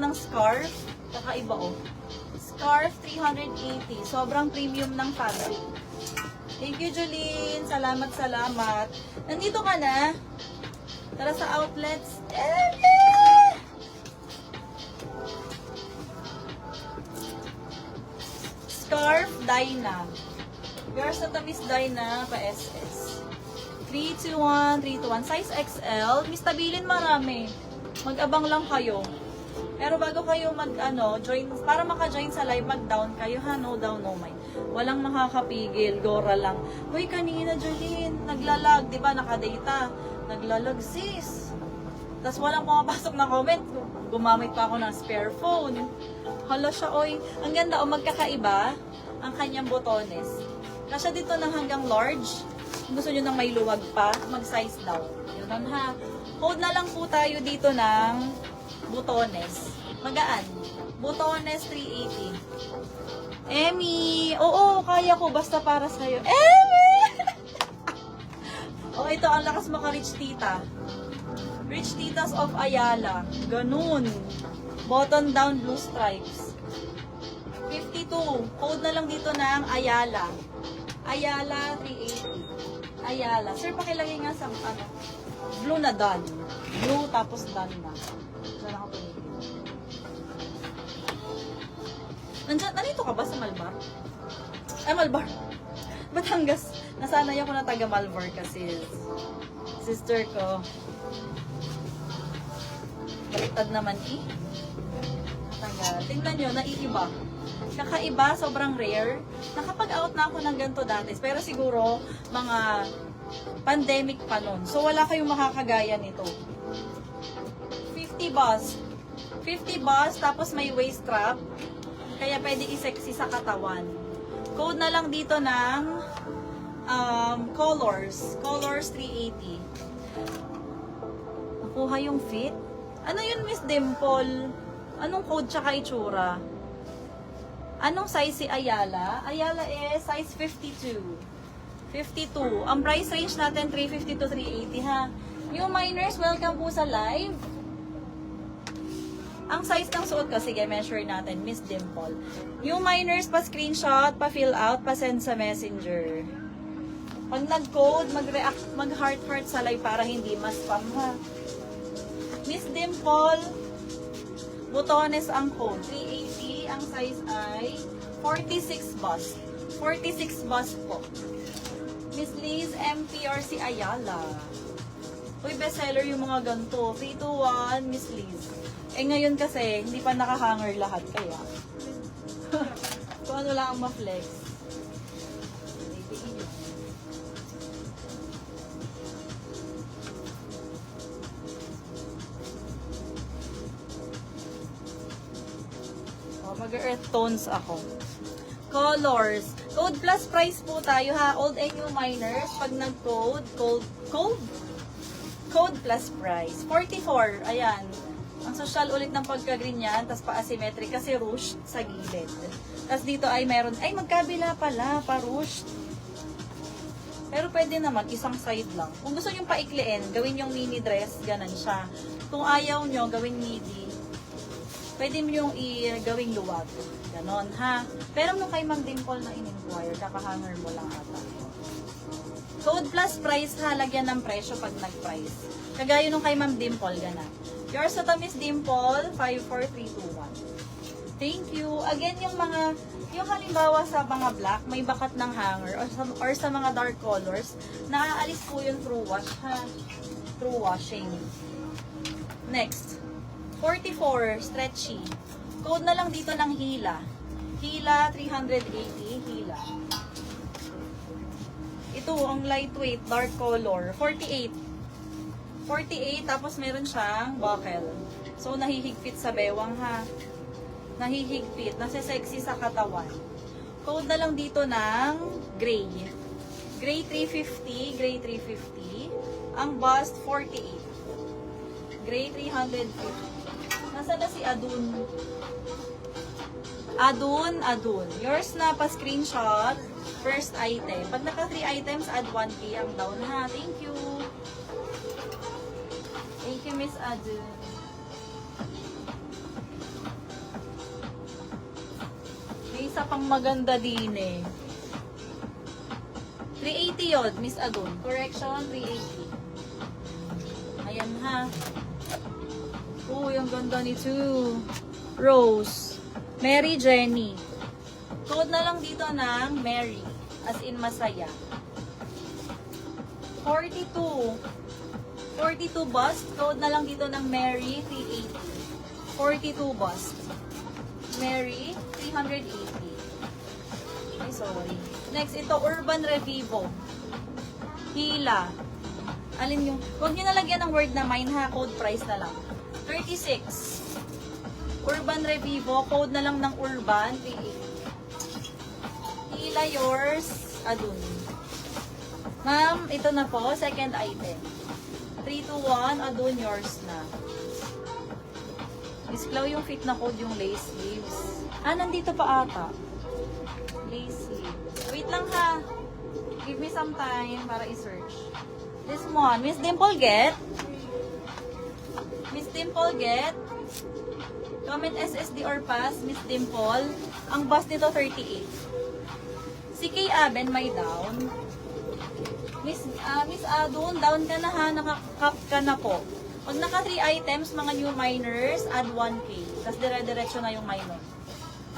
ng scarf. Kakaiba oh. Scarf 380. Sobrang premium ng fabric. Thank you, Jolene. Salamat, salamat. Nandito ka na. Tara sa outlets. Scarf, Dyna. Yours na Miss Dyna, pa-SS. 321, 321. Size XL. Miss Tabilin marami. Mag-abang lang kayo. Pero bago kayo join, para maka-join sa live, mag-down kayo ha, no down, no mind. Walang makakapigil, Gora lang. Hoy, kanina, Jolene, naglalag, di ba, nakadata. Naglalag, sis. Tapos walang pumapasok na comment. Gumamit pa ako ng spare phone. Hala siya, oy. Ang ganda, magkakaiba ang kanyang botones. Kasya dito ng hanggang large. Kung gusto nyo nang may luwag pa, mag-size down. Yun ha. Hold na lang po tayo dito ng botones. Magaan. Botones 380. Emmy! Oo, kaya ko. Basta para sa'yo. Emmy! Oh, ito. Ang lakas maka-rich tita. Rich titas of Ayala. Ganun. Button down blue stripes. 52. Code na lang dito ng Ayala. Ayala 380. Ayala. Sir, pakilagay nga sa blue na done. Blue tapos done na. Diyan ako pinigil. Nandito ka ba sa Malbar? Ay, Malbar. Batangas. Nasanay ako na taga Malbar kasi sister ko. Baliktad naman Tagal. Tingnan nyo, naiiba. Kakaiba, sobrang rare. Nakapag-out na ako ng ganito dati. Pero siguro, mga pandemic pa nun. So, wala kayong makakagaya nito. 50 bus. 50 bus, tapos may waist strap. Kaya pwede i-sexy sa katawan. Code na lang dito ng colors. Colors 380. Nakuha yung fit. Ano yun, Miss Dimple? Anong code tsaka itsura? Anong size si Ayala? Ayala is size 52. 52. Ang price range natin, 350 to 380 ha. New minors, welcome po sa live. Ang size ng suot ko, sige, measure natin, Miss Dimple. New minors, pa-screenshot, pa-fill out, pa-send sa messenger. Pag nag-code, mag-react, mag-heart-heart sa live para hindi ma-spam ha. Miss Dimple, botones ang code. 380, ang size ay 46 bust. 46 bust po. Miss Liz, MP or si Ayala. Uy, bestseller yung mga ganito. 321, Miss Liz. Eh ngayon kasi, hindi pa nakahanger lahat kaya. Kung ano lang ang ma-flex. Mag-earth tones ako. Colors. Code plus price po tayo ha. Old and new minors. Pag nag-code, code plus price. 44. Ayan. Ang social ulit ng pagka-green yan. Tapos pa-asymmetric kasi ruched sa gilid. Tapos dito ay meron, ay magkabila pala, pa-ruched. Pero pwede naman, isang side lang. Kung gusto nyo paikliin, gawin yung mini dress, ganan siya. Kung ayaw nyo, gawin midi. Pwede mo yung gawing luwag. Ganon, ha? Pero nung kay Ma'am Dimple na in-inquire, kakahanger mo lang ata. Code plus price, ha? Lagyan ng presyo pag nag-price. Kagaya nung kay Ma'am Dimple, gana. Yours na Miss Dimple, 54321. Thank you. Again, yung halimbawa sa mga black, may bakat ng hanger, or sa mga dark colors, naaalis po yun through wash, ha? Through washing. Next. 44, stretchy. Code na lang dito ng Hila. Hila, 380, Hila. Ito, ang lightweight, dark color, 48. 48, tapos meron siyang buckle. So, nahihigpit sa bewang, ha? Nahihigpit, nasa-sexy sa katawan. Code na lang dito ng gray. Gray 350, gray 350. Ang bust, 48. Gray 350. Nasa na si Adun? Adun. Yours na pa-screenshot. First item. Pag naka 3 items, add 1K ang down ha. Thank you. Thank you, Miss Adun. isa pang maganda din eh. 380 yun, Miss Adun. Correction, 380. Ayan ha. Uy, ang ganda nito. Rose. Mary Jenny. Code na lang dito ng Mary. As in masaya. 42. 42 bust. Code na lang dito ng Mary, 380. 42 bust. Mary, 380. Ay, sorry. Next, ito, Urban Revivo. Hila. Alin yung, huwag nyo nalagyan ng word na mine ha, code price na lang. 36. Urban Revivo, code na lang ng Urban, 380. Hila yours, Adun. Ma'am, ito na po, second item. 321, Adun, yours na. Disclaw yung fit na code, yung lace sleeves. Ah, nandito pa ata. Lace sleeves. Wait lang ha. Give me some time para i-search. This one, Miss Dimple get? Miss Dimple get? Comment SSD or pass, Miss Dimple. Ang bus nito 38. Si Kay Aben may down. Miss Adun, down ka na ha, naka-cap ka na po. Pag naka 3 items, mga new miners, add 1K. Tapos dire-diretso na yung minor.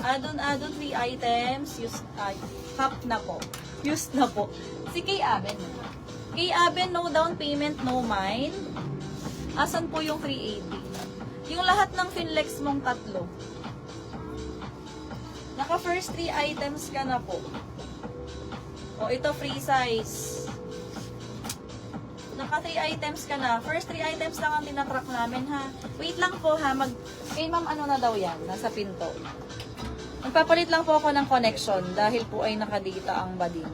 Adun 3 items, cap na po. Used na po. Si Kay Aben. Kay Aben, no down payment, no mine. Asan po yung 380? Yung lahat ng Finlex mong tatlo. Naka first 3 items ka na po. O, ito free size. Naka 3 items ka na. First 3 items lang ang tinatrack namin ha. Wait lang po ha. Kay ma'am ano na daw yan? Nasa pinto. Magpapalit lang po ako ng connection dahil po ay nakadita ang bading.